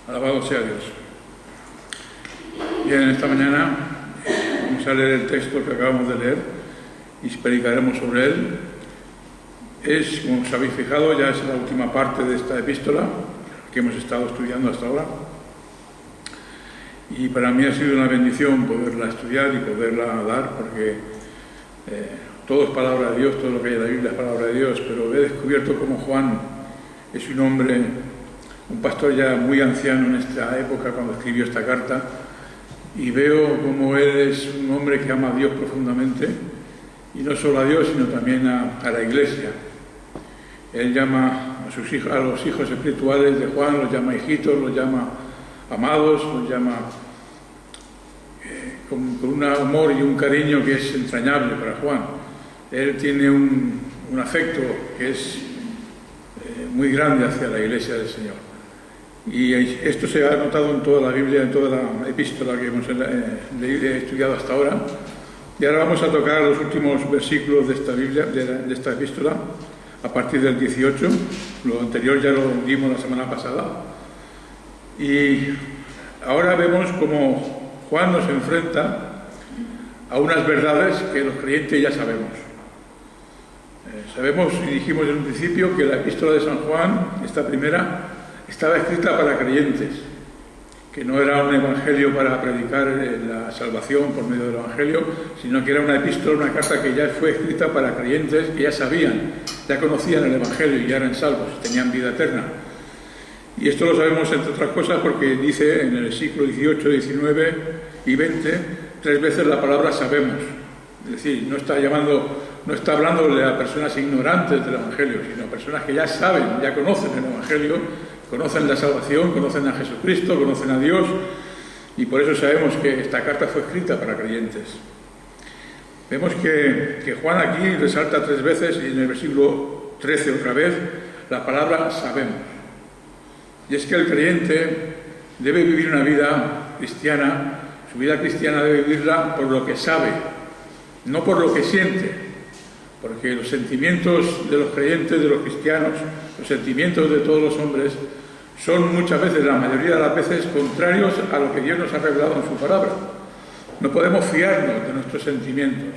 Alabado sea Dios. Bien, esta mañana vamos a leer el texto que acabamos de leer y predicaremos sobre él. Es, como os habéis fijado, ya es la última parte de esta epístola que hemos estado estudiando hasta ahora. Y para mí ha sido una bendición poderla estudiar y poderla dar, porque todo es palabra de Dios, todo lo que hay en la Biblia es palabra de Dios, pero he descubierto cómo Juan es un hombre, un pastor ya muy anciano en esta época cuando escribió esta carta, y veo cómo él es un hombre que ama a Dios profundamente, y no solo a Dios, sino también a la Iglesia. Él llama a sus hijos, a los hijos espirituales de Juan, los llama hijitos, los llama amados, los llama con un amor y un cariño que es entrañable para Juan. Él tiene un afecto que es muy grande hacia la Iglesia del Señor. Y esto se ha notado en toda la Biblia, en toda la epístola que hemos estudiado hasta ahora. Y ahora vamos a tocar los últimos versículos de esta Biblia, de esta epístola, a partir del 18. Lo anterior ya lo dimos la semana pasada. Y ahora vemos cómo Juan nos enfrenta a unas verdades que los creyentes ya sabemos. Sabemos y dijimos en un principio que la epístola de San Juan, esta primera, estaba escrita para creyentes, que no era un evangelio para predicar la salvación por medio del evangelio, sino que era una epístola, una carta que ya fue escrita para creyentes que ya sabían, ya conocían el evangelio y ya eran salvos, tenían vida eterna. Y esto lo sabemos, entre otras cosas, porque dice en el versículo 18, 19 y 20, 3 veces la palabra sabemos. Es decir, no está hablándole a personas ignorantes del evangelio, sino a personas que ya saben, ya conocen el evangelio, conocen la salvación, conocen a Jesucristo, conocen a Dios, y por eso sabemos que esta carta fue escrita para creyentes. Vemos que Juan aquí resalta 3 veces, y en el versículo 13 otra vez, la palabra sabemos. Y es que el creyente debe vivir una vida cristiana, su vida cristiana debe vivirla por lo que sabe, no por lo que siente, porque los sentimientos de los creyentes, de los cristianos, los sentimientos de todos los hombres, son muchas veces, la mayoría de las veces, contrarios a lo que Dios nos ha revelado en su palabra. No podemos fiarnos de nuestros sentimientos,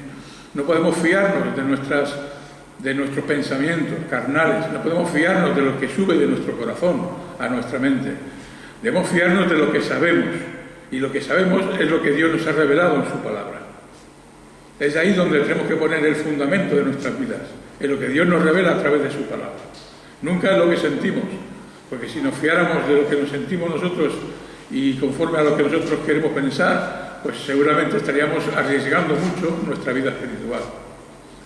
no podemos fiarnos de nuestros pensamientos carnales, no podemos fiarnos de lo que sube de nuestro corazón a nuestra mente. Debemos fiarnos de lo que sabemos, y lo que sabemos es lo que Dios nos ha revelado en su palabra. Es ahí donde tenemos que poner el fundamento de nuestras vidas, en lo que Dios nos revela a través de su palabra. Nunca es lo que sentimos, porque si nos fiáramos de lo que nos sentimos nosotros y conforme a lo que nosotros queremos pensar, pues seguramente estaríamos arriesgando mucho nuestra vida espiritual.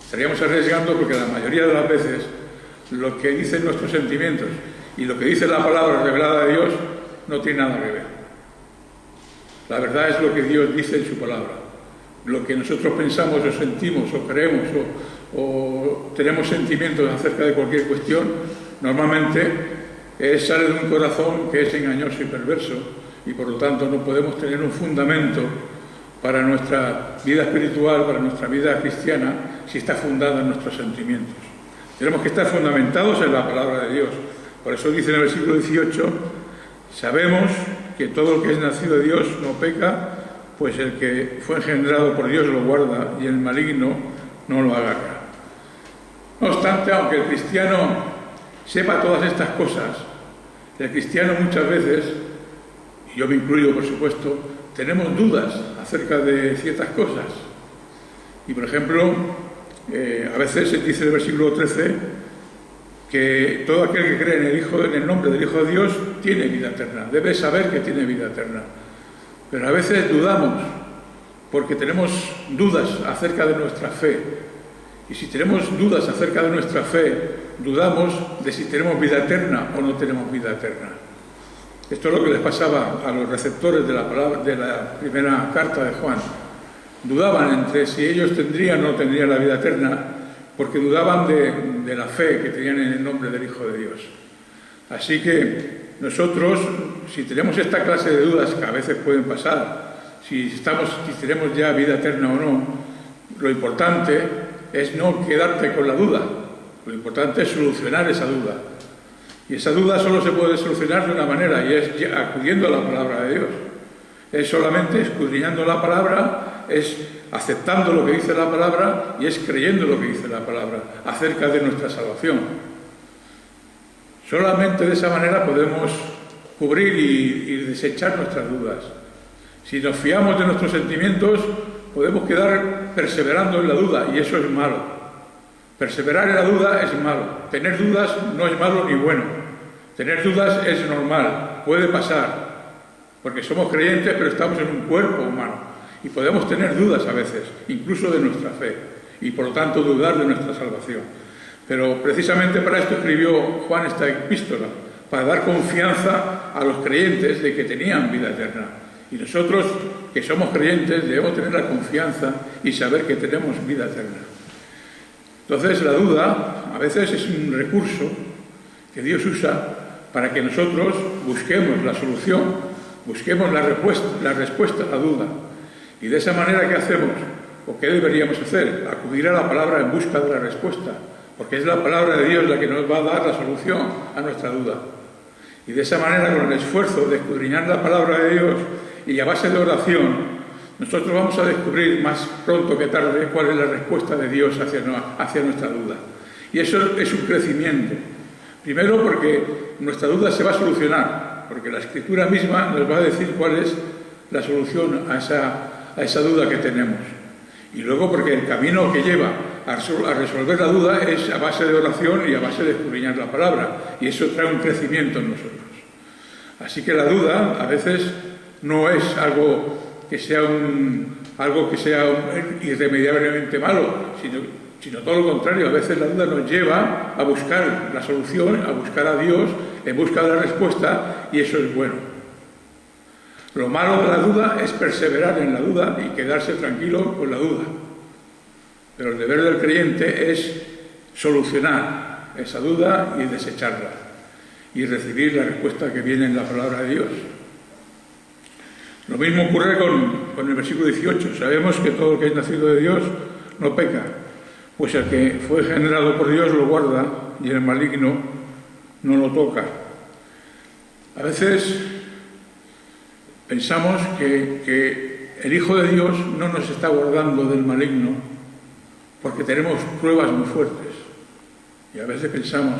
Estaríamos arriesgando porque la mayoría de las veces lo que dicen nuestros sentimientos y lo que dice la palabra revelada de Dios no tiene nada que ver. La verdad es lo que Dios dice en su palabra. Lo que nosotros pensamos o sentimos o creemos o tenemos sentimientos acerca de cualquier cuestión, normalmente sale de un corazón que es engañoso y perverso, y por lo tanto no podemos tener un fundamento para nuestra vida espiritual, para nuestra vida cristiana, si está fundada en nuestros sentimientos. Tenemos que estar fundamentados en la palabra de Dios. Por eso dice en el versículo 18, sabemos que todo lo que es nacido de Dios no peca, pues el que fue engendrado por Dios lo guarda y el maligno no lo agarra. No obstante, aunque el cristiano sepa todas estas cosas, el cristiano muchas veces, y yo me incluyo por supuesto, tenemos dudas acerca de ciertas cosas. Y por ejemplo, a veces se dice en el versículo 13 que todo aquel que cree en el nombre del Hijo de Dios tiene vida eterna, debe saber que tiene vida eterna. Pero a veces dudamos, porque tenemos dudas acerca de nuestra fe. Y si tenemos dudas acerca de nuestra fe, dudamos de si tenemos vida eterna o no tenemos vida eterna. Esto es lo que les pasaba a los receptores de la palabra, de la primera carta de Juan. Dudaban entre si ellos tendrían o no tendrían la vida eterna, porque dudaban de la fe que tenían en el nombre del Hijo de Dios. Así que nosotros, si tenemos esta clase de dudas que a veces pueden pasar, si tenemos ya vida eterna o no, lo importante es no quedarte con la duda, lo importante es solucionar esa duda. Y esa duda solo se puede solucionar de una manera, y es acudiendo a la palabra de Dios. Es solamente escudriñando la palabra, es aceptando lo que dice la palabra y es creyendo lo que dice la palabra acerca de nuestra salvación. Solamente de esa manera podemos cubrir y desechar nuestras dudas. Si nos fiamos de nuestros sentimientos, podemos quedar perseverando en la duda, y eso es malo. Perseverar en la duda es malo. Tener dudas no es malo ni bueno. Tener dudas es normal, puede pasar, porque somos creyentes, pero estamos en un cuerpo humano, y podemos tener dudas a veces, incluso de nuestra fe, y por lo tanto dudar de nuestra salvación. Pero precisamente para esto escribió Juan esta epístola, para dar confianza a los creyentes de que tenían vida eterna. Y nosotros, que somos creyentes, debemos tener la confianza y saber que tenemos vida eterna. Entonces, la duda a veces es un recurso que Dios usa para que nosotros busquemos la solución, busquemos la respuesta a la duda. Y de esa manera, ¿qué hacemos? ¿O qué deberíamos hacer? Acudir a la palabra en busca de la respuesta, porque es la palabra de Dios la que nos va a dar la solución a nuestra duda. Y de esa manera, con el esfuerzo de escudriñar la palabra de Dios y a base de oración, nosotros vamos a descubrir más pronto que tarde cuál es la respuesta de Dios hacia nuestra duda. Y eso es un crecimiento. Primero porque nuestra duda se va a solucionar, porque la Escritura misma nos va a decir cuál es la solución a esa duda que tenemos. Y luego porque el camino que lleva a resolver la duda es a base de oración y a base de escudriñar la palabra. Y eso trae un crecimiento en nosotros. Así que la duda a veces no es algo que sea irremediablemente malo, sino todo lo contrario. A veces la duda nos lleva a buscar la solución, a buscar a Dios, en busca de la respuesta, y eso es bueno. Lo malo de la duda es perseverar en la duda y quedarse tranquilo con la duda. Pero el deber del creyente es solucionar esa duda y desecharla, y recibir la respuesta que viene en la palabra de Dios. Lo mismo ocurre con el versículo 18. Sabemos que todo lo que es nacido de Dios no peca, pues el que fue generado por Dios lo guarda y el maligno no lo toca. A veces pensamos que el Hijo de Dios no nos está guardando del maligno porque tenemos pruebas muy fuertes. Y a veces pensamos,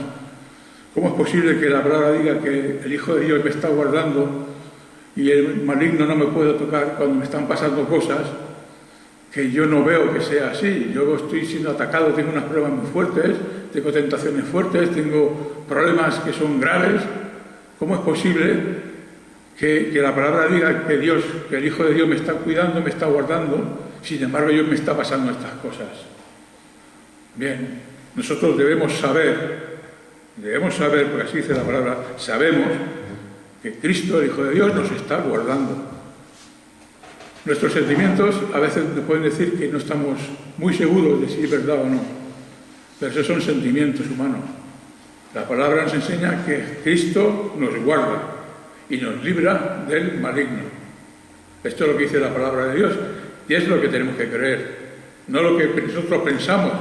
¿cómo es posible que la palabra diga que el Hijo de Dios me está guardando y el maligno no me puede tocar cuando me están pasando cosas que yo no veo que sea así? Yo estoy siendo atacado, tengo unas pruebas muy fuertes, tengo tentaciones fuertes, tengo problemas que son graves. ¿Cómo es posible que la palabra diga que el Hijo de Dios me está cuidando, me está guardando, sin embargo yo me está pasando estas cosas? Bien, nosotros debemos saber, porque así dice la palabra, sabemos que Cristo, el Hijo de Dios, nos está guardando. Nuestros sentimientos a veces nos pueden decir que no estamos muy seguros de si es verdad o no, pero esos son sentimientos humanos. La palabra nos enseña que Cristo nos guarda y nos libra del maligno. Esto es lo que dice la palabra de Dios, y es lo que tenemos que creer, no lo que nosotros pensamos,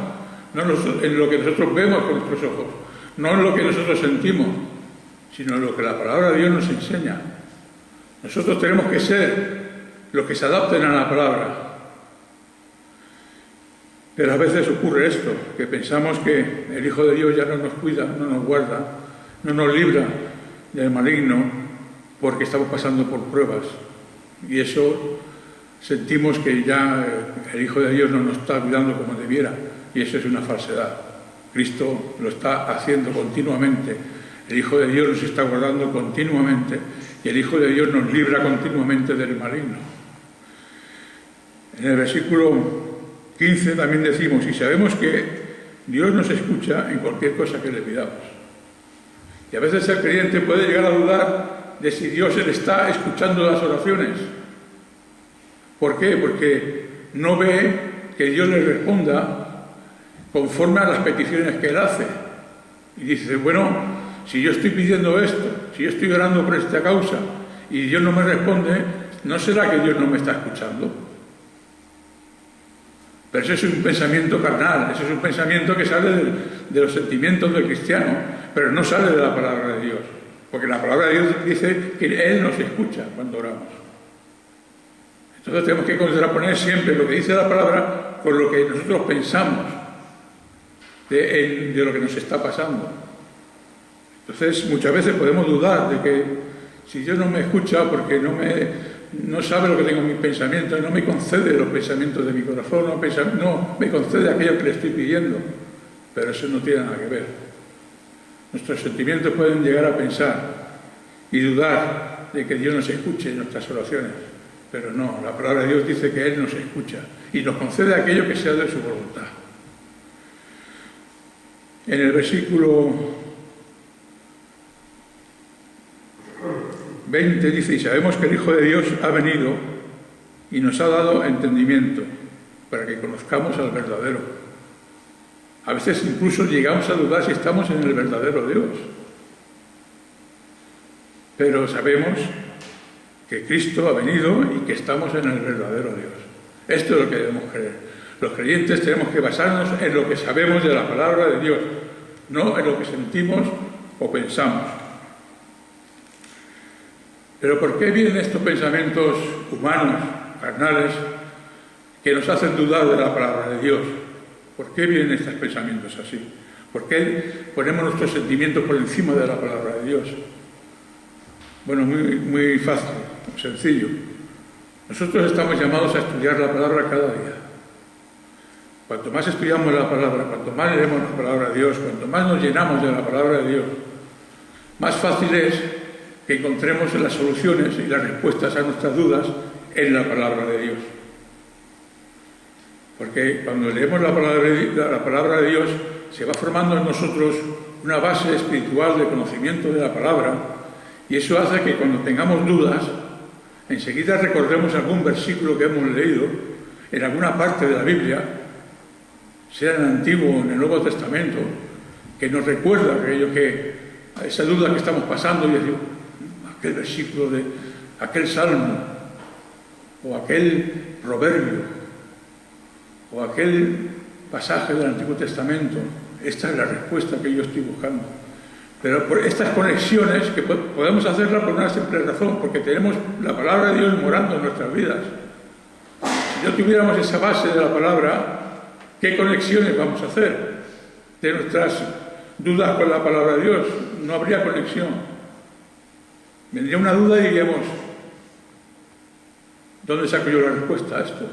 no en lo que nosotros vemos con nuestros ojos, no en lo que nosotros sentimos, sino en lo que la palabra de Dios nos enseña. Nosotros tenemos que ser los que se adapten a la palabra. Pero a veces ocurre esto, que pensamos que el Hijo de Dios ya no nos cuida, no nos guarda, no nos libra del maligno porque estamos pasando por pruebas. Y eso sentimos que ya el Hijo de Dios no nos está cuidando como debiera, y eso es una falsedad. Cristo lo está haciendo continuamente. El Hijo de Dios nos está guardando continuamente y el Hijo de Dios nos libra continuamente del maligno. En el versículo 15 también decimos, y sabemos que Dios nos escucha en cualquier cosa que le pidamos. Y a veces el creyente puede llegar a dudar de si Dios le está escuchando las oraciones. ¿Por qué? Porque no ve que Dios le responda conforme a las peticiones que él hace. Y dice, bueno, si yo estoy pidiendo esto, si yo estoy orando por esta causa y Dios no me responde, ¿no será que Dios no me está escuchando? Pero eso es un pensamiento carnal, eso es un pensamiento que sale de los sentimientos del cristiano. pero no sale de la palabra de Dios, porque la palabra de Dios dice que Él nos escucha cuando oramos. Entonces tenemos que contraponer siempre lo que dice la palabra con lo que nosotros pensamos de lo que nos está pasando. Entonces muchas veces podemos dudar de que si Dios no me escucha porque no sabe lo que tengo en mis pensamientos, no me concede los pensamientos de mi corazón, no me concede aquello que le estoy pidiendo, pero eso no tiene nada que ver. Nuestros sentimientos pueden llegar a pensar y dudar de que Dios nos escuche en nuestras oraciones, pero no, la palabra de Dios dice que Él nos escucha y nos concede aquello que sea de su voluntad. En el versículo 20 dice: y sabemos que el Hijo de Dios ha venido y nos ha dado entendimiento para que conozcamos al verdadero. A veces incluso llegamos a dudar si estamos en el verdadero Dios. Pero sabemos que Cristo ha venido y que estamos en el verdadero Dios. Esto es lo que debemos creer. Los creyentes tenemos que basarnos en lo que sabemos de la palabra de Dios, no en lo que sentimos o pensamos. Pero ¿por qué vienen estos pensamientos humanos, carnales, que nos hacen dudar de la palabra de Dios? ¿Por qué vienen estos pensamientos así? ¿Por qué ponemos nuestros sentimientos por encima de la palabra de Dios? Bueno, muy fácil, sencillo. Nosotros estamos llamados a estudiar la palabra cada día. Cuanto más estudiamos la palabra, cuanto más leemos la palabra de Dios, cuanto más nos llenamos de la palabra de Dios, más fácil es que encontremos las soluciones y las respuestas a nuestras dudas en la palabra de Dios. Porque cuando leemos la palabra de Dios, se va formando en nosotros una base espiritual de conocimiento de la palabra, y eso hace que cuando tengamos dudas, enseguida recordemos algún versículo que hemos leído en alguna parte de la Biblia, sea en el Antiguo o en el Nuevo Testamento, que nos recuerda esa duda que estamos pasando, y decimos, aquel versículo de aquel salmo, o aquel proverbio, o aquel pasaje del Antiguo Testamento, esta es la respuesta que yo estoy buscando. Pero por estas conexiones que podemos hacerlas por una simple razón, porque tenemos la palabra de Dios morando en nuestras vidas. Si no tuviéramos esa base de la palabra, ¿qué conexiones vamos a hacer de nuestras dudas con la palabra de Dios? No habría conexión. Vendría una duda y diríamos, ¿dónde saco yo la respuesta a esto?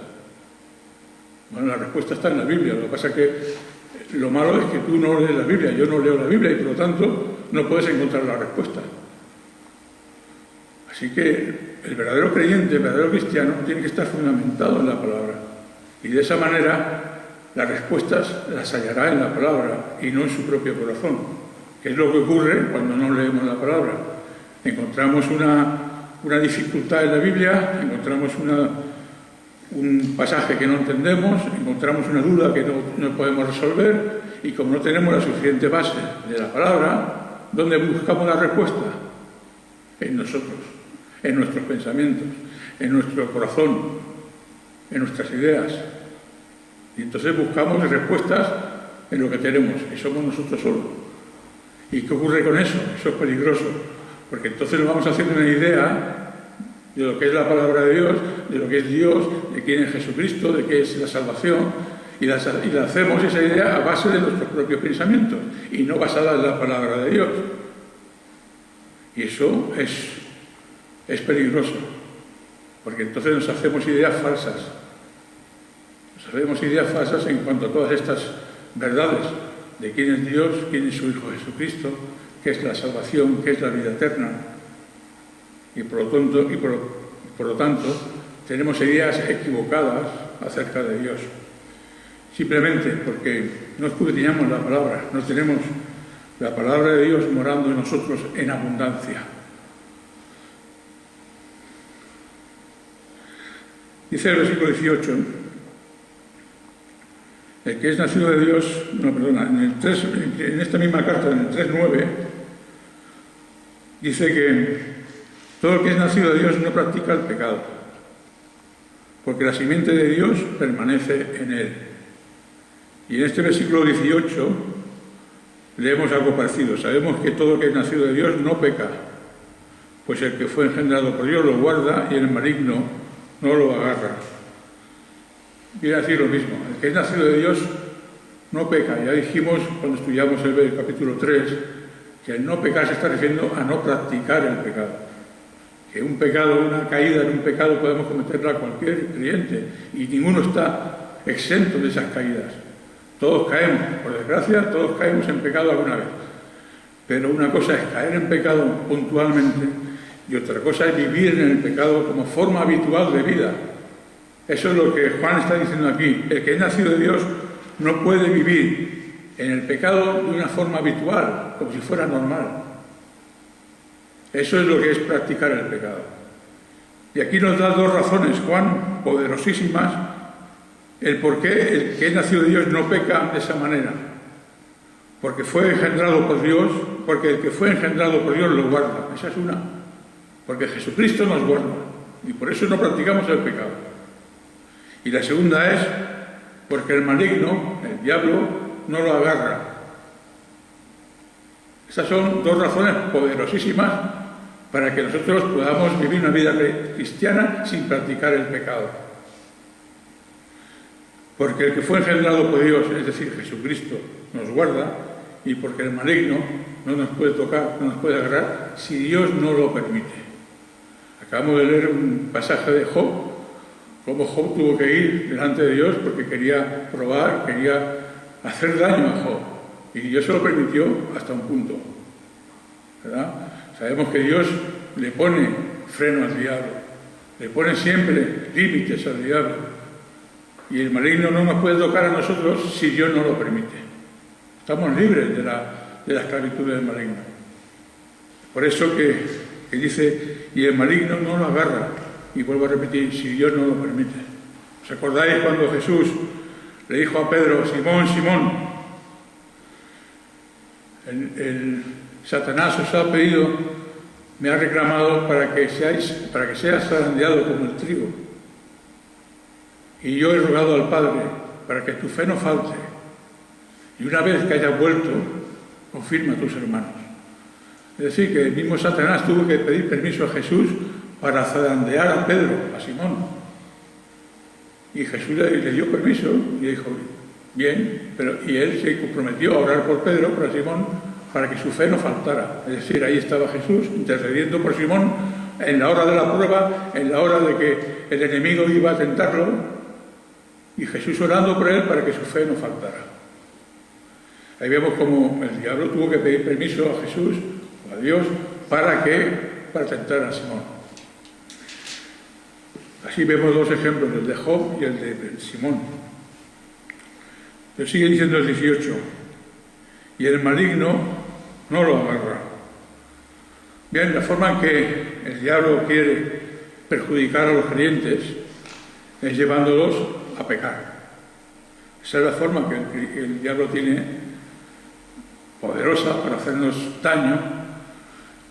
Bueno, la respuesta está en la Biblia. Lo que pasa es que lo malo es que tú no lees la Biblia, yo no leo la Biblia y por lo tanto no puedes encontrar la respuesta. Así que el verdadero creyente, el verdadero cristiano, tiene que estar fundamentado en la palabra. Y de esa manera las respuestas las hallará en la palabra y no en su propio corazón, que es lo que ocurre cuando no leemos la palabra. Encontramos una dificultad en la Biblia, encontramos un pasaje que no entendemos, encontramos una duda que no podemos resolver, y como no tenemos la suficiente base de la palabra, ¿dónde buscamos la respuesta? En nosotros, en nuestros pensamientos, en nuestro corazón, en nuestras ideas. Y entonces buscamos respuestas en lo que tenemos, que somos nosotros solos. ¿Y qué ocurre con eso? Eso es peligroso, porque entonces nos vamos haciendo una idea de lo que es la palabra de Dios, de lo que es Dios, de quién es Jesucristo, de qué es la salvación, y la hacemos esa idea a base de nuestros propios pensamientos y no basada en la palabra de Dios. Y eso es peligroso, porque entonces nos hacemos ideas falsas. Nos hacemos ideas falsas en cuanto a todas estas verdades de quién es Dios, quién es su Hijo Jesucristo, qué es la salvación, qué es la vida eterna. Y por lo tanto tenemos ideas equivocadas acerca de Dios, simplemente porque no escudriñamos la palabra, no tenemos la palabra de Dios morando en nosotros en abundancia. Dice el versículo 18, el que es nacido de Dios, en esta misma carta, en el 3:9, dice que todo el que es nacido de Dios no practica el pecado, porque la simiente de Dios permanece en él. Y en este versículo 18, leemos algo parecido. Sabemos que todo el que es nacido de Dios no peca, pues el que fue engendrado por Dios lo guarda y el maligno no lo agarra. Viene a decir lo mismo. El que es nacido de Dios no peca. Ya dijimos cuando estudiamos el capítulo 3 que el no pecar se está refiriendo a no practicar el pecado. Que un pecado, una caída en un pecado podemos cometerla cualquier creyente y ninguno está exento de esas caídas. Todos caemos, por desgracia, todos caemos en pecado alguna vez. Pero una cosa es caer en pecado puntualmente y otra cosa es vivir en el pecado como forma habitual de vida. Eso es lo que Juan está diciendo aquí. El que es nacido de Dios no puede vivir en el pecado de una forma habitual, como si fuera normal. Eso es lo que es practicar el pecado. Y aquí nos da dos razones, Juan, poderosísimas, el por qué el que es nacido de Dios no peca de esa manera. Porque fue engendrado por Dios, porque el que fue engendrado por Dios lo guarda. Esa es una. Porque Jesucristo nos guarda. Y por eso no practicamos el pecado. Y la segunda es porque el maligno, el diablo, no lo agarra. Esas son dos razones poderosísimas para que nosotros podamos vivir una vida cristiana sin practicar el pecado. Porque el que fue engendrado por Dios, es decir, Jesucristo, nos guarda, y porque el maligno no nos puede tocar, no nos puede agarrar, si Dios no lo permite. Acabamos de leer un pasaje de Job, cómo Job tuvo que ir delante de Dios porque quería probar, quería hacer daño a Job. Y Dios se lo permitió hasta un punto, ¿verdad? Sabemos que Dios le pone freno al diablo, le pone siempre límites al diablo. Y el maligno no nos puede tocar a nosotros si Dios no lo permite. Estamos libres de la esclavitud del maligno. Por eso que dice, y el maligno no lo agarra. Y vuelvo a repetir, si Dios no lo permite. ¿Os acordáis cuando Jesús le dijo a Pedro, Simón, Simón, el Satanás os ha pedido, me ha reclamado para que seas zarandeado como el trigo. Y yo he rogado al Padre para que tu fe no falte. Y una vez que hayas vuelto, confirma a tus hermanos. Es decir, que el mismo Satanás tuvo que pedir permiso a Jesús para zarandear a Pedro, a Simón. Y Jesús le dio permiso y le dijo, bien, y él se comprometió a orar por Pedro, por Simón, para que su fe no faltara. Es decir, ahí estaba Jesús intercediendo por Simón en la hora de la prueba, en la hora de que el enemigo iba a tentarlo, y Jesús orando por él para que su fe no faltara. Ahí vemos como el diablo tuvo que pedir permiso a Jesús, a Dios, para tentar a Simón. Así vemos dos ejemplos, el de Job y el de Simón. Pero sigue diciendo el 18, y el maligno no lo agarra. Bien, la forma en que el diablo quiere perjudicar a los creyentes es llevándolos a pecar. Esa es la forma que el diablo tiene poderosa para hacernos daño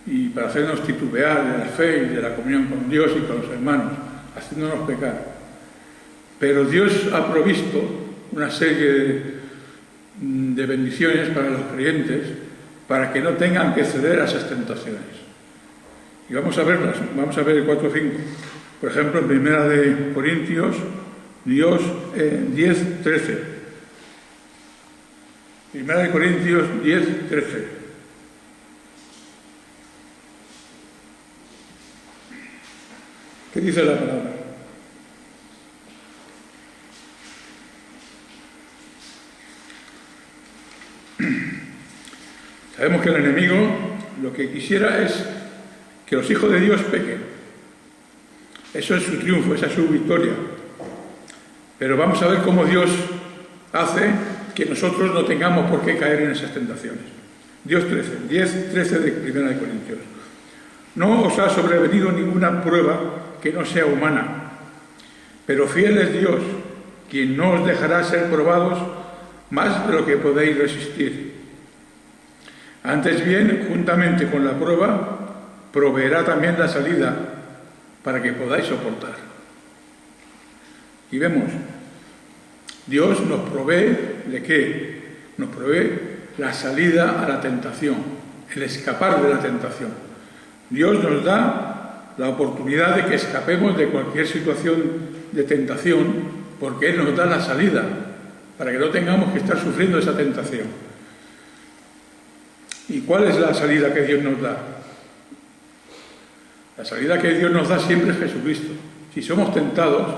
y para hacernos titubear de la fe y de la comunión con Dios y con los hermanos, haciéndonos pecar. Pero Dios ha provisto una serie de bendiciones para los creyentes para que no tengan que ceder a esas tentaciones. Y vamos a verlas, vamos a ver el 4 o 5. Por ejemplo, en Primera de Corintios, Dios 10, 13. Primera de Corintios 10, 13. ¿Qué dice la palabra? Sabemos que el enemigo lo que quisiera es que los hijos de Dios pequen. Eso es su triunfo, esa es su victoria. Pero vamos a ver cómo Dios hace que nosotros no tengamos por qué caer en esas tentaciones. Dios 10, 13 de Primera de Corintios. No os ha sobrevenido ninguna prueba que no sea humana, pero fiel es Dios, quien no os dejará ser probados más de lo que podéis resistir. Antes bien, juntamente con la prueba, proveerá también la salida para que podáis soportar. Y vemos, Dios nos provee ¿de qué? Nos provee la salida a la tentación, el escapar de la tentación. Dios nos da la oportunidad de que escapemos de cualquier situación de tentación, porque Él nos da la salida, para que no tengamos que estar sufriendo esa tentación. ¿Y cuál es la salida que Dios nos da? La salida que Dios nos da siempre es Jesucristo. Si somos tentados,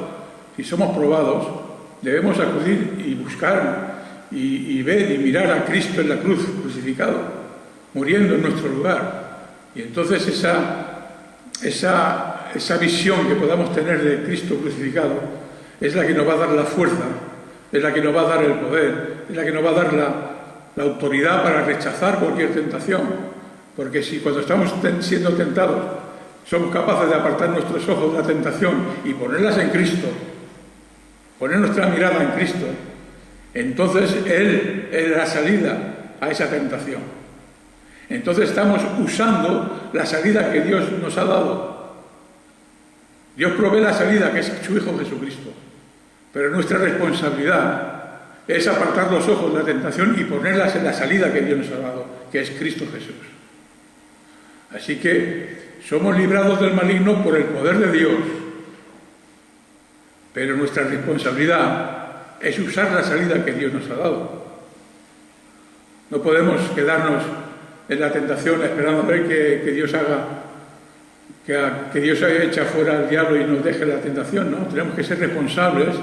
si somos probados, debemos acudir y buscar y ver y mirar a Cristo en la cruz crucificado, muriendo en nuestro lugar. Y entonces esa visión que podamos tener de Cristo crucificado es la que nos va a dar la fuerza, es la que nos va a dar el poder, es la que nos va a dar la autoridad para rechazar cualquier tentación. Porque si cuando estamos siendo tentados somos capaces de apartar nuestros ojos de la tentación y ponerlas en Cristo, poner nuestra mirada en Cristo, entonces Él es la salida a esa tentación. Entonces estamos usando la salida que Dios nos ha dado. Dios provee la salida, que es su Hijo Jesucristo. Pero nuestra responsabilidad es apartar los ojos de la tentación y ponerlas en la salida que Dios nos ha dado, que es Cristo Jesús. Así que somos librados del maligno por el poder de Dios. Pero nuestra responsabilidad es usar la salida que Dios nos ha dado. No podemos quedarnos en la tentación esperando a ver que Dios haga, que Dios eche fuera al diablo y nos deje la tentación, ¿no? Tenemos que ser responsables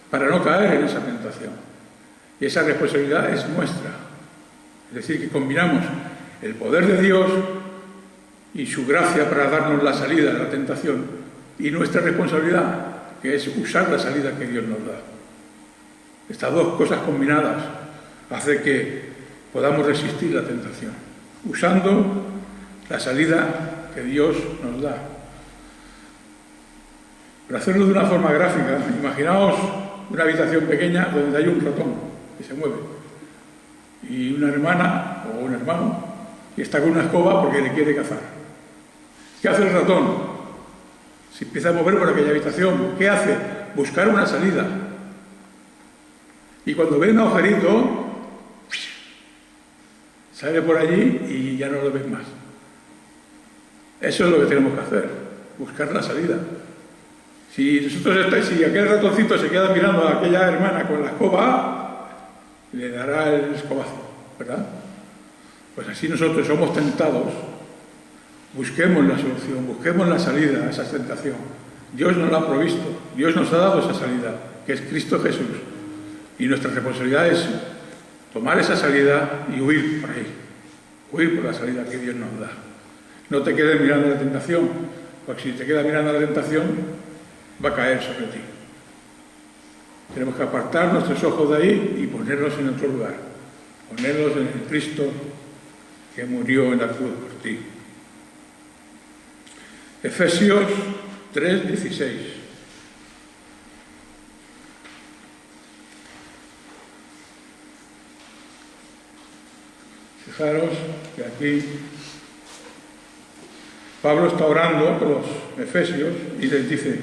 para no caer en esa tentación. Y esa responsabilidad es nuestra. Es decir, que combinamos el poder de Dios y su gracia para darnos la salida de la tentación y nuestra responsabilidad, que es usar la salida que Dios nos da. Estas dos cosas combinadas hacen que podamos resistir la tentación, usando la salida que Dios nos da. Para hacerlo de una forma gráfica, imaginaos una habitación pequeña donde hay un ratón que se mueve y una hermana o un hermano que está con una escoba porque le quiere cazar. ¿Qué hace el ratón? Se empieza a mover por aquella habitación. ¿Qué hace? Buscar una salida. Y cuando ve un agujerito, sale por allí y ya no lo ves más. Eso es lo que tenemos que hacer, buscar la salida. Si aquel ratoncito se queda mirando a aquella hermana con la escoba, le dará el escobazo, ¿verdad? Pues así nosotros somos tentados. Busquemos la solución, busquemos la salida a esa tentación. Dios nos la ha provisto, Dios nos ha dado esa salida, que es Cristo Jesús. Y nuestra responsabilidad es tomar esa salida y huir por ahí, huir por la salida que Dios nos da. No te quedes mirando la tentación, porque si te quedas mirando la tentación, va a caer sobre ti. Tenemos que apartar nuestros ojos de ahí y ponerlos en otro lugar, ponerlos en el Cristo que murió en la cruz por ti. Efesios 3:16. Fijaros que aquí Pablo está orando por los efesios y les dice,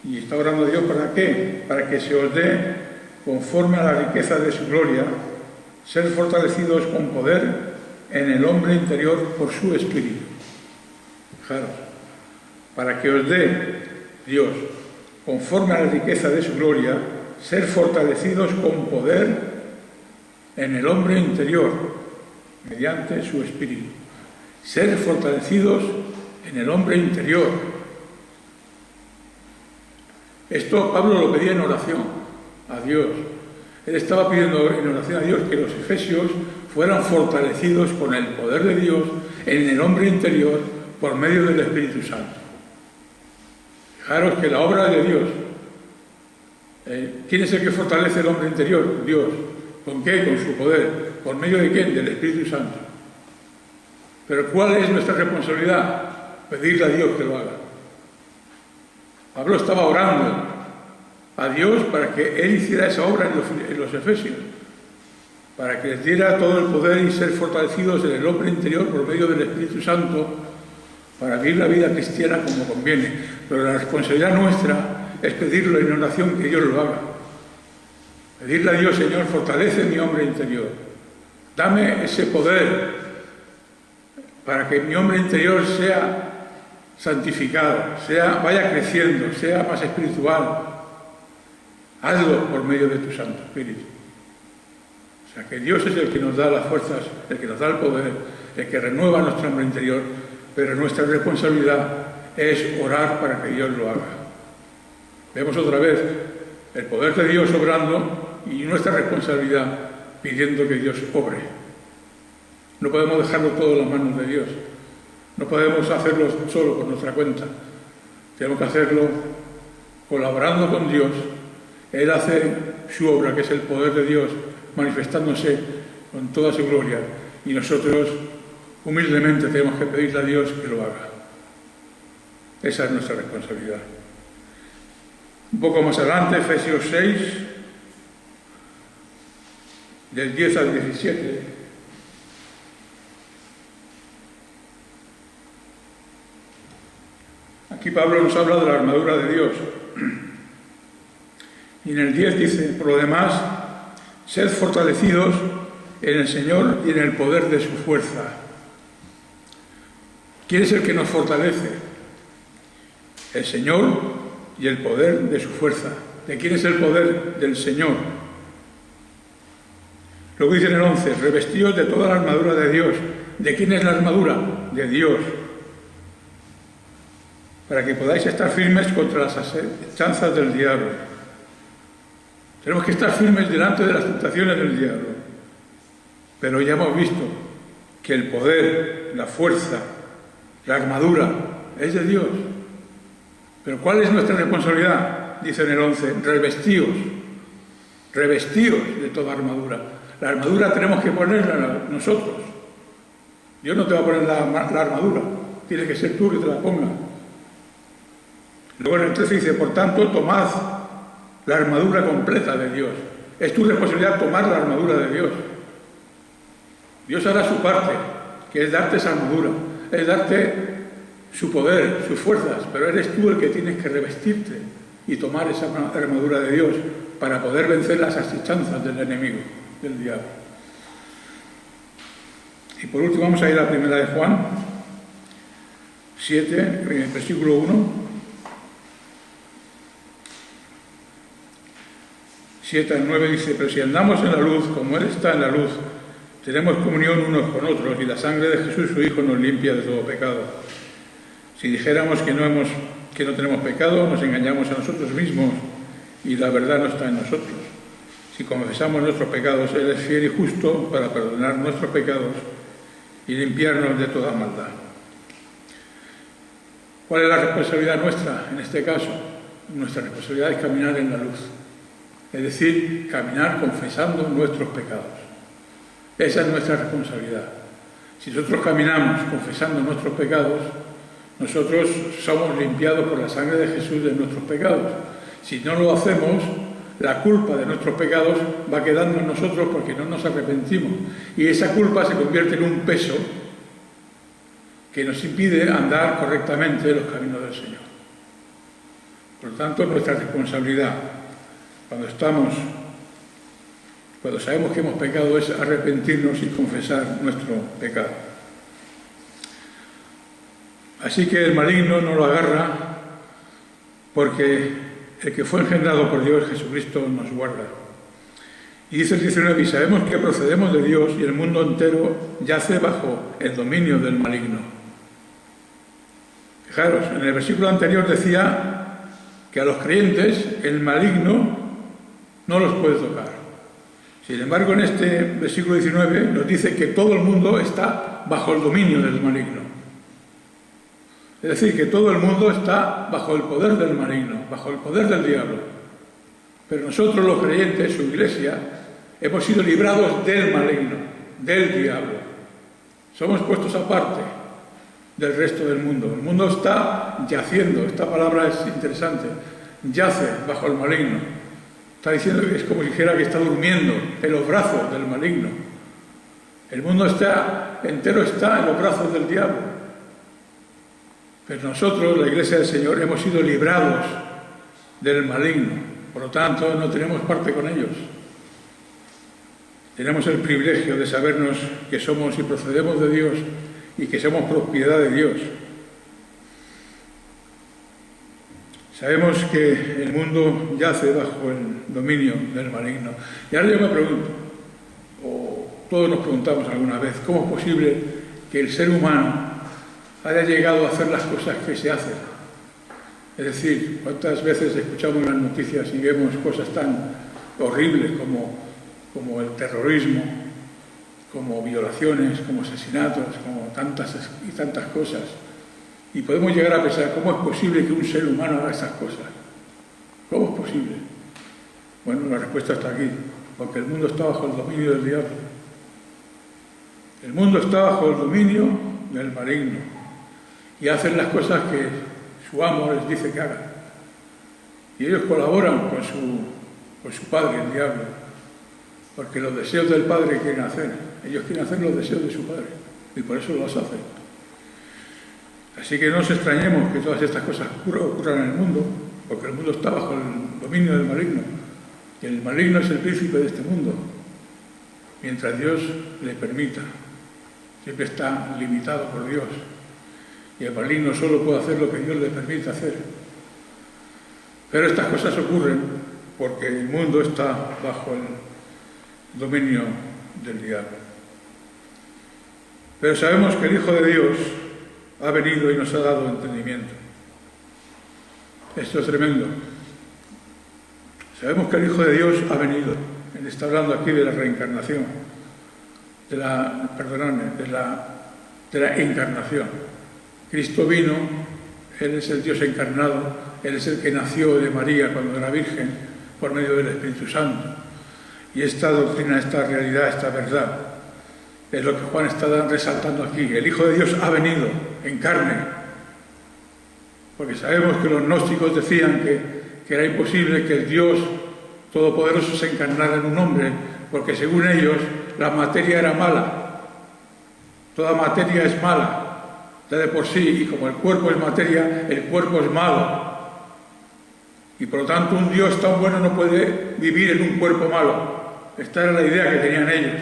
y está orando a Dios ¿para qué? Para que se os dé, conforme a la riqueza de su gloria, ser fortalecidos con poder en el hombre interior por su espíritu. Fijaros, para que os dé Dios, conforme a la riqueza de su gloria, ser fortalecidos con poder en el hombre interior, mediante su espíritu. Ser fortalecidos en el hombre interior. Esto Pablo lo pedía en oración a Dios. Él estaba pidiendo en oración a Dios que los efesios fueran fortalecidos con el poder de Dios en el hombre interior por medio del Espíritu Santo. Fijaros que la obra de Dios, ¿quién es el que fortalece el hombre interior? Dios. ¿Con qué? Con su poder. ¿Por medio de quién? Del Espíritu Santo. Pero ¿cuál es nuestra responsabilidad? Pedirle a Dios que lo haga. Pablo estaba orando a Dios para que Él hiciera esa obra en los efesios, para que les diera todo el poder y ser fortalecidos en el hombre interior por medio del Espíritu Santo, para vivir la vida cristiana como conviene. Pero la responsabilidad nuestra es pedirlo en oración que Dios lo haga. Pedirle a Dios, Señor, fortalece mi hombre interior. Dame ese poder para que mi hombre interior sea santificado, vaya creciendo, sea más espiritual. Hazlo por medio de tu Santo Espíritu. O sea, que Dios es el que nos da las fuerzas, el que nos da el poder, el que renueva nuestro hombre interior, pero nuestra responsabilidad es orar para que Dios lo haga. Vemos otra vez el poder de Dios obrando y nuestra responsabilidad pidiendo que Dios obre. No podemos dejarlo todo en las manos de Dios. No podemos hacerlo solo por nuestra cuenta. Tenemos que hacerlo colaborando con Dios. Él hace su obra, que es el poder de Dios, manifestándose con toda su gloria. Y nosotros, humildemente, tenemos que pedirle a Dios que lo haga. Esa es nuestra responsabilidad. Un poco más adelante, Efesios 6, del 10 al 17. Aquí Pablo nos habla de la armadura de Dios. Y en el 10 dice, por lo demás, sed fortalecidos en el Señor y en el poder de su fuerza. ¿Quién es el que nos fortalece? El Señor y el poder de su fuerza. ¿De quién es el poder? Del Señor. Luego dice en el 11, revestidos de toda la armadura de Dios. ¿De quién es la armadura? De Dios. Para que podáis estar firmes contra las acechanzas del diablo. Tenemos que estar firmes delante de las tentaciones del diablo. Pero ya hemos visto que el poder, la fuerza, la armadura es de Dios. Pero ¿cuál es nuestra responsabilidad? Dice en el 11, revestíos de toda armadura. La armadura tenemos que ponerla nosotros. Dios no te va a poner la armadura, tiene que ser tú que te la pongas. Luego en el 13 dice, por tanto, tomad la armadura completa de Dios. Es tu responsabilidad tomar la armadura de Dios. Dios hará su parte, que es darte esa armadura, es darte su poder, sus fuerzas, pero eres tú el que tienes que revestirte y tomar esa armadura de Dios para poder vencer las asechanzas del enemigo, del diablo. Y por último vamos a ir a la primera de Juan 7, versículo 1. 7 al 9 dice, pero si andamos en la luz, como Él está en la luz, tenemos comunión unos con otros, y la sangre de Jesús, su Hijo, nos limpia de todo pecado. Si dijéramos que no tenemos pecado, nos engañamos a nosotros mismos, y la verdad no está en nosotros. Si confesamos nuestros pecados, Él es fiel y justo para perdonar nuestros pecados y limpiarnos de toda maldad. ¿Cuál es la responsabilidad nuestra en este caso? Nuestra responsabilidad es caminar en la luz. Es decir, caminar confesando nuestros pecados. Esa es nuestra responsabilidad. Si nosotros caminamos confesando nuestros pecados, nosotros somos limpiados por la sangre de Jesús de nuestros pecados. Si no lo hacemos, la culpa de nuestros pecados va quedando en nosotros porque no nos arrepentimos. Y esa culpa se convierte en un peso que nos impide andar correctamente en los caminos del Señor. Por lo tanto, nuestra responsabilidad cuando sabemos que hemos pecado es arrepentirnos y confesar nuestro pecado. Así que el maligno no lo agarra porque el que fue engendrado por Dios, Jesucristo, nos guarda. Y dice el 19, y sabemos que procedemos de Dios y el mundo entero yace bajo el dominio del maligno. Fijaros, en el versículo anterior decía que a los creyentes el maligno no los puede tocar. Sin embargo, en este versículo 19 nos dice que todo el mundo está bajo el dominio del maligno. Es decir, que todo el mundo está bajo el poder del maligno, bajo el poder del diablo. Pero nosotros los creyentes, su iglesia, hemos sido librados del maligno, del diablo. Somos puestos aparte del resto del mundo. El mundo está yaciendo, esta palabra es interesante, yace bajo el maligno. Está diciendo que es como si dijera que está durmiendo en los brazos del maligno. El mundo entero está en los brazos del diablo. Pero nosotros, la Iglesia del Señor, hemos sido librados del maligno. Por lo tanto, no tenemos parte con ellos. Tenemos el privilegio de sabernos que somos y procedemos de Dios y que somos propiedad de Dios. Sabemos que el mundo yace bajo el dominio del maligno. Y ahora yo me pregunto, o todos nos preguntamos alguna vez, ¿cómo es posible que el ser humano haya llegado a hacer las cosas que se hacen? Es decir, ¿cuántas veces escuchamos las noticias y vemos cosas tan horribles como el terrorismo, como violaciones, como asesinatos, como tantas y tantas cosas? Y podemos llegar a pensar, ¿cómo es posible que un ser humano haga estas cosas? ¿Cómo es posible? Bueno, la respuesta está aquí, porque el mundo está bajo el dominio del diablo. El mundo está bajo el dominio del maligno y hacen las cosas que su amo les dice que hagan. Y ellos colaboran con su padre, el diablo, porque los deseos del padre quieren hacer. Ellos quieren hacer los deseos de su padre y por eso los hacen. Así que no nos extrañemos que todas estas cosas ocurran en el mundo, porque el mundo está bajo el dominio del maligno. Y el maligno es el príncipe de este mundo, mientras Dios le permita. Siempre está limitado por Dios. Y el maligno solo puede hacer lo que Dios le permite hacer. Pero estas cosas ocurren porque el mundo está bajo el dominio del diablo. Pero sabemos que el Hijo de Dios ha venido y nos ha dado entendimiento. Esto es tremendo. Sabemos que el Hijo de Dios ha venido. Él está hablando aquí de la reencarnación, de la encarnación. Cristo vino, Él es el Dios encarnado, Él es el que nació de María cuando era virgen por medio del Espíritu Santo. Y esta doctrina, esta realidad, esta verdad, es lo que Juan está resaltando aquí. El Hijo de Dios ha venido en carne. Porque sabemos que los gnósticos decían que era imposible que el Dios Todopoderoso se encarnara en un hombre, porque según ellos la materia era mala. Toda materia es mala, ya de por sí, y como el cuerpo es materia, el cuerpo es malo. Y por lo tanto un Dios tan bueno no puede vivir en un cuerpo malo. Esta era la idea que tenían ellos.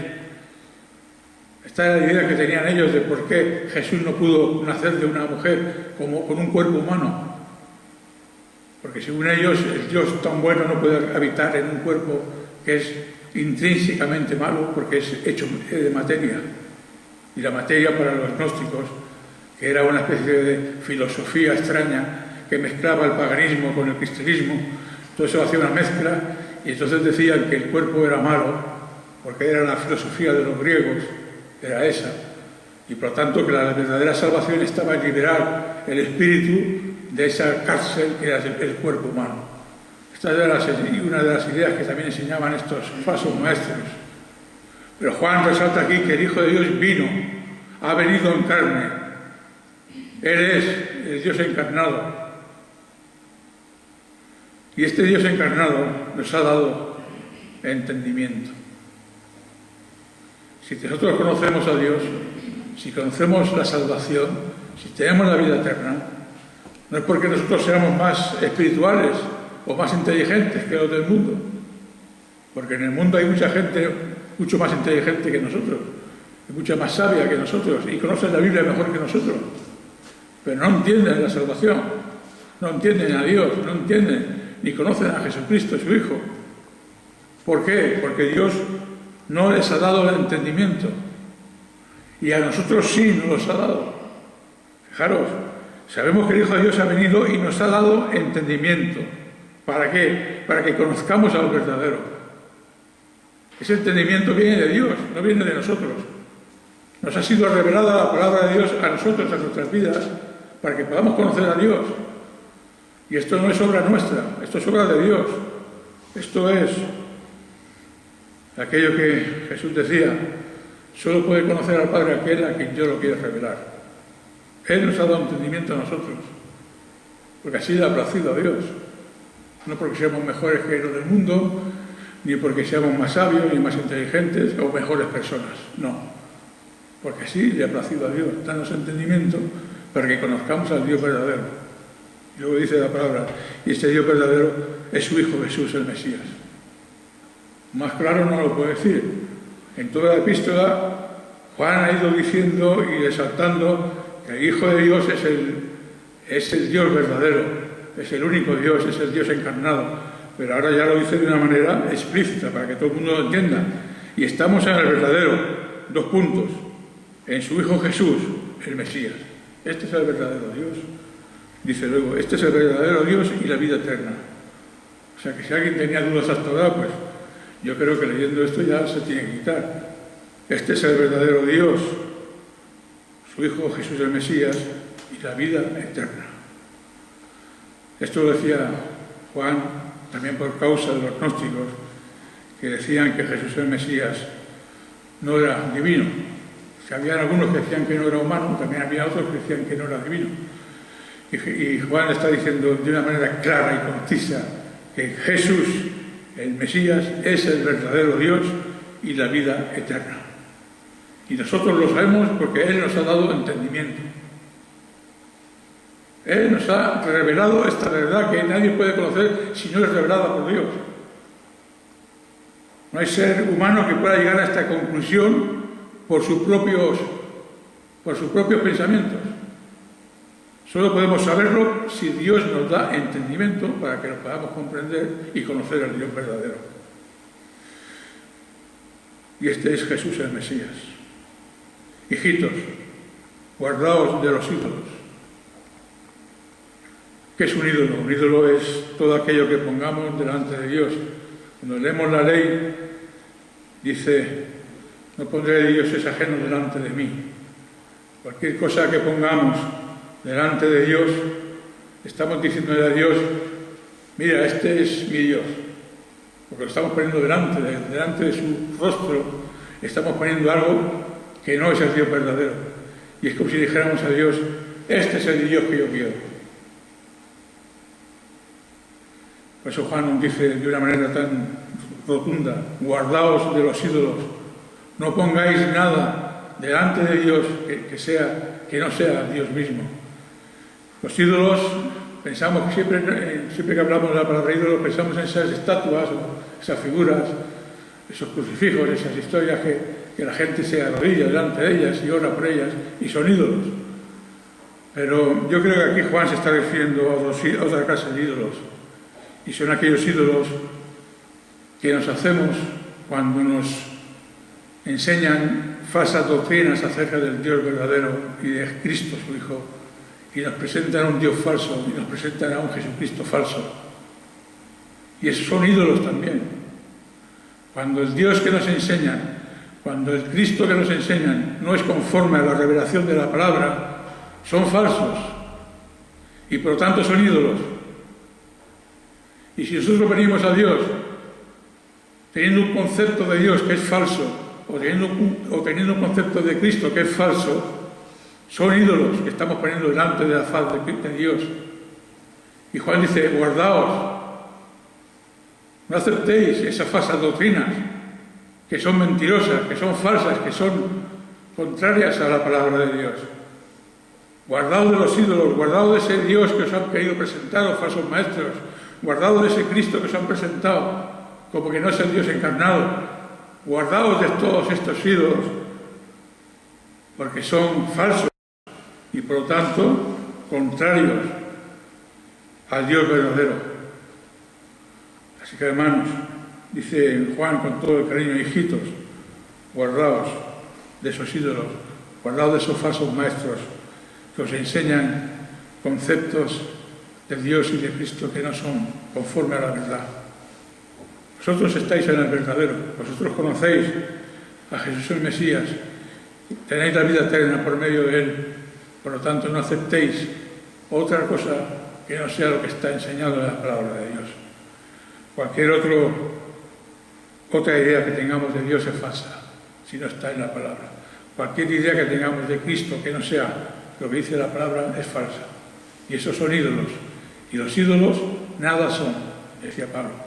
Esta era la idea que tenían ellos de por qué Jesús no pudo nacer de una mujer con un cuerpo humano. Porque según ellos, el Dios tan bueno no puede habitar en un cuerpo que es intrínsecamente malo porque es hecho de materia. Y la materia para los gnósticos, que era una especie de filosofía extraña que mezclaba el paganismo con el cristianismo, todo eso hacía una mezcla y entonces decían que el cuerpo era malo porque era la filosofía de los griegos, era esa, y por lo tanto que la verdadera salvación estaba en liberar el espíritu de esa cárcel que era el cuerpo humano. Esta es una de las ideas que también enseñaban estos falsos maestros. Pero Juan resalta aquí que el Hijo de Dios vino, ha venido en carne. Él es el Dios encarnado. Y este Dios encarnado nos ha dado entendimiento. Si nosotros conocemos a Dios, si conocemos la salvación, si tenemos la vida eterna, no es porque nosotros seamos más espirituales o más inteligentes que los del mundo, porque en el mundo hay mucha gente mucho más inteligente que nosotros, y mucha más sabia que nosotros, y conocen la Biblia mejor que nosotros, pero no entienden la salvación, no entienden a Dios, no entienden ni conocen a Jesucristo, su Hijo. ¿Por qué? Porque Dios no les ha dado el entendimiento, y a nosotros sí nos los ha dado. Fijaros, sabemos que el Hijo de Dios ha venido y nos ha dado entendimiento. ¿Para qué? Para que conozcamos al verdadero. Ese entendimiento viene de Dios, no viene de nosotros. Nos ha sido revelada la palabra de Dios a nosotros, a nuestras vidas, para que podamos conocer a Dios. Y esto no es obra nuestra, esto es obra de Dios. Esto es aquello que Jesús decía: solo puede conocer al Padre aquel a quien yo lo quiero revelar. Él nos ha dado entendimiento a nosotros, porque así le ha placido a Dios. No porque seamos mejores que los del mundo, ni porque seamos más sabios, ni más inteligentes o mejores personas. No, porque así le ha placido a Dios, darnos entendimiento para que conozcamos al Dios verdadero. Y luego dice la palabra, y este Dios verdadero es su Hijo Jesús, el Mesías. Más claro no lo puedo decir. En toda la epístola, Juan ha ido diciendo y exaltando que el Hijo de Dios es el Dios verdadero, es el único Dios, es el Dios encarnado. Pero ahora ya lo dice de una manera explícita para que todo el mundo lo entienda. Y estamos en el verdadero, 2 puntos, en su Hijo Jesús, el Mesías. Este es el verdadero Dios. Dice luego, este es el verdadero Dios y la vida eterna. O sea que si alguien tenía dudas hasta ahora, pues yo creo que leyendo esto ya se tiene que quitar. Este es el verdadero Dios, su Hijo Jesús el Mesías y la vida eterna. Esto lo decía Juan también por causa de los gnósticos, que decían que Jesús el Mesías no era divino. Si había algunos que decían que no era humano, también había otros que decían que no era divino. Y Juan está diciendo de una manera clara y concisa que Jesús, el Mesías, es el verdadero Dios y la vida eterna. Y nosotros lo sabemos porque Él nos ha dado entendimiento. Él nos ha revelado esta verdad que nadie puede conocer si no es revelada por Dios. No hay ser humano que pueda llegar a esta conclusión por sus propios pensamientos. Solo podemos saberlo si Dios nos da entendimiento para que lo podamos comprender y conocer al Dios verdadero. Y este es Jesús el Mesías. Hijitos, guardaos de los ídolos. ¿Qué es un ídolo? Un ídolo es todo aquello que pongamos delante de Dios. Cuando leemos la ley, dice, no pondré dioses ajenos delante de mí. Cualquier cosa que pongamos delante de Dios, estamos diciéndole a Dios, mira, este es mi Dios. Porque lo estamos poniendo delante de su rostro, estamos poniendo algo que no es el Dios verdadero. Y es como si dijéramos a Dios, este es el Dios que yo quiero. Por eso Juan nos dice de una manera tan rotunda, guardaos de los ídolos, no pongáis nada delante de Dios que no sea Dios mismo. Los ídolos, pensamos que siempre que hablamos de la palabra ídolos, pensamos en esas estatuas, esas figuras, esos crucifijos, esas historias que la gente se arrodilla delante de ellas y ora por ellas, y son ídolos. Pero yo creo que aquí Juan se está refiriendo a otra clase de ídolos, y son aquellos ídolos que nos hacemos cuando nos enseñan falsas doctrinas acerca del Dios verdadero y de Cristo, su Hijo, y nos presentan a un Dios falso y nos presentan a un Jesucristo falso. Y esos son ídolos también. Cuando el Dios que nos enseñan, cuando el Cristo que nos enseñan no es conforme a la revelación de la palabra, son falsos y por lo tanto son ídolos. Y si nosotros venimos a Dios teniendo un concepto de Dios que es falso o teniendo un concepto de Cristo que es falso, son ídolos que estamos poniendo delante de la faz de Dios. Y Juan dice, guardaos, no aceptéis esas falsas doctrinas que son mentirosas, que son falsas, que son contrarias a la palabra de Dios. Guardaos de los ídolos, guardaos de ese Dios que os han querido presentar los falsos maestros, guardaos de ese Cristo que os han presentado como que no es el Dios encarnado, guardaos de todos estos ídolos, porque son falsos y por lo tanto contrarios al Dios verdadero. Así que hermanos, dice Juan con todo el cariño, hijitos, guardaos de esos ídolos, guardaos de esos falsos maestros que os enseñan conceptos de Dios y de Cristo que no son conforme a la verdad. Vosotros estáis en el verdadero, vosotros conocéis a Jesús el Mesías, tenéis la vida eterna por medio de Él, por lo tanto no aceptéis otra cosa que no sea lo que está enseñado en la palabra de Dios. Cualquier otra idea que tengamos de Dios es falsa, si no está en la palabra. Cualquier idea que tengamos de Cristo que no sea lo que dice la palabra es falsa. Y esos son ídolos. Y los ídolos nada son, decía Pablo.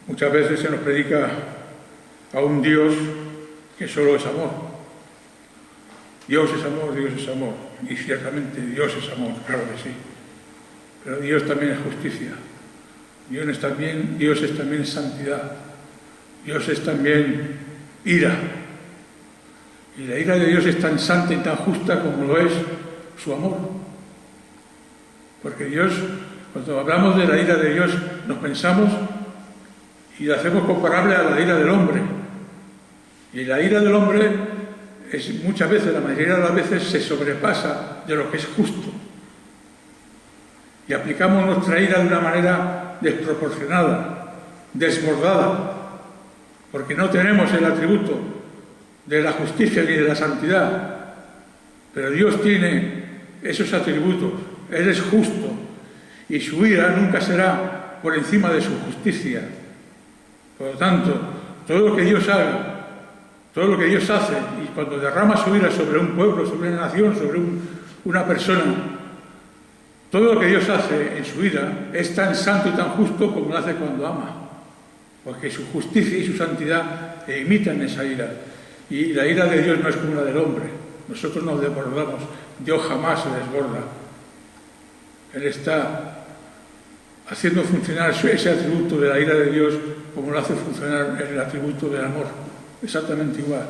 Muchas veces se nos predica a un Dios que solo es amor. Dios es amor, Dios es amor. Y ciertamente Dios es amor, claro que sí. Pero Dios también es justicia. Dios es también santidad. Dios es también ira. Y la ira de Dios es tan santa y tan justa como lo es su amor. Porque Dios, cuando hablamos de la ira de Dios, nos pensamos y la hacemos comparable a la ira del hombre. Y la ira del hombre es muchas veces, la mayoría de las veces, se sobrepasa de lo que es justo. Y aplicamos nuestra ira de una manera desproporcionada, desbordada, porque no tenemos el atributo de la justicia ni de la santidad. Pero Dios tiene esos atributos. Él es justo y su ira nunca será por encima de su justicia. Por lo tanto, todo lo que Dios haga, todo lo que Dios hace, y cuando derrama su ira sobre un pueblo, sobre una nación, sobre una persona, todo lo que Dios hace en su ira es tan santo y tan justo como lo hace cuando ama, porque su justicia y su santidad imitan esa ira. Y la ira de Dios no es como la del hombre. Nosotros nos desbordamos, Dios jamás se desborda. Él está haciendo funcionar ese atributo de la ira de Dios como lo hace funcionar el atributo del amor, exactamente igual.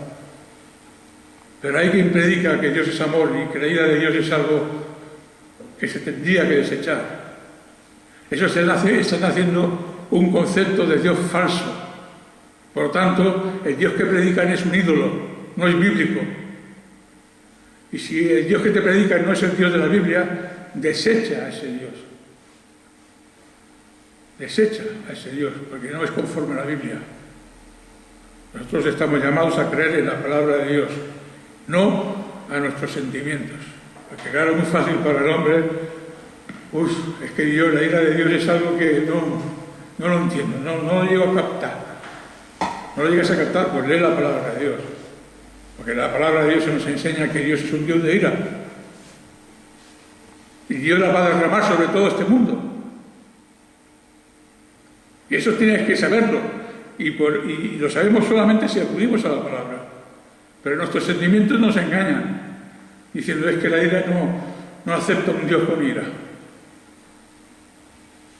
Pero hay quien predica que Dios es amor y que la ira de Dios es algo que se tendría que desechar. Eso están haciendo un concepto de Dios falso. Por lo tanto, el Dios que predican es un ídolo, no es bíblico. Y si el Dios que te predican no es el Dios de la Biblia, desecha a ese Dios. Desecha a ese Dios, porque no es conforme a la Biblia. Nosotros estamos llamados a creer en la palabra de Dios, no a nuestros sentimientos. Porque claro, es muy fácil para el hombre, es que la ira de Dios es algo que no lo entiendo, no lo llego a captar. No lo llegas a captar, pues lee la palabra de Dios. Porque la palabra de Dios nos enseña que Dios es un Dios de ira. Y Dios la va a derramar sobre todo este mundo. Y eso tienes que saberlo. Y lo sabemos solamente si acudimos a la palabra. Pero nuestros sentimientos nos engañan, diciendo es que la ira no acepta un Dios con ira.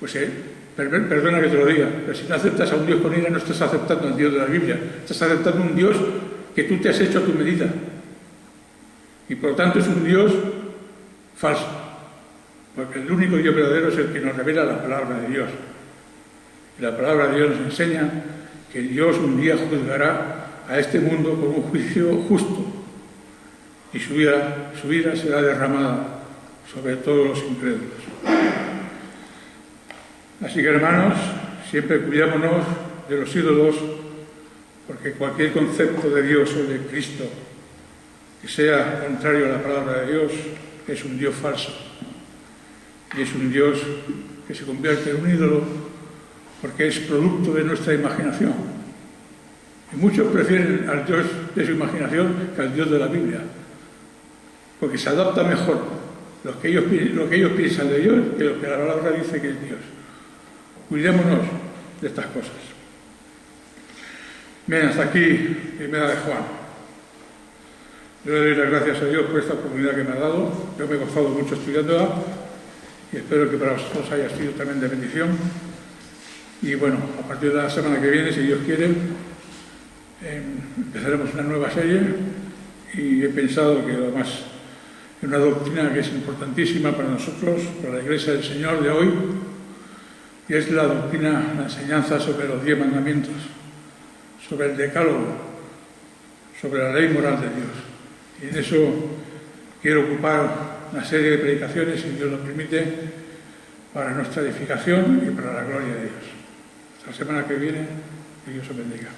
Pues perdona que te lo diga, pero si no aceptas a un Dios con ira, no estás aceptando al Dios de la Biblia. Estás aceptando un Dios que tú te has hecho a tu medida. Y por lo tanto es un Dios falso. Porque el único Dios verdadero es el que nos revela la palabra de Dios. Y la palabra de Dios nos enseña que Dios un día juzgará a este mundo con un juicio justo. Y su ira será derramada sobre todos los incrédulos. Así que, hermanos, siempre cuidémonos de los ídolos, porque cualquier concepto de Dios o de Cristo que sea contrario a la palabra de Dios es un Dios falso. Y es un Dios que se convierte en un ídolo porque es producto de nuestra imaginación. Y muchos prefieren al Dios de su imaginación que al Dios de la Biblia, porque se adapta mejor lo que ellos piensan de Dios que lo que la palabra dice que es Dios. Cuidémonos de estas cosas. Bien, hasta aquí Primera de Juan. Yo le doy las gracias a Dios por esta oportunidad que me ha dado. Yo me he gozado mucho estudiándola y espero que para vosotros haya sido también de bendición. Y bueno, a partir de la semana que viene, si Dios quiere, empezaremos una nueva serie y he pensado que además es una doctrina que es importantísima para nosotros, para la Iglesia del Señor de hoy, y es la doctrina, la enseñanza sobre los 10 mandamientos, sobre el decálogo, sobre la ley moral de Dios. Y en eso quiero ocupar una serie de predicaciones, si Dios lo permite, para nuestra edificación y para la gloria de Dios. Hasta la semana que viene, que Dios os bendiga.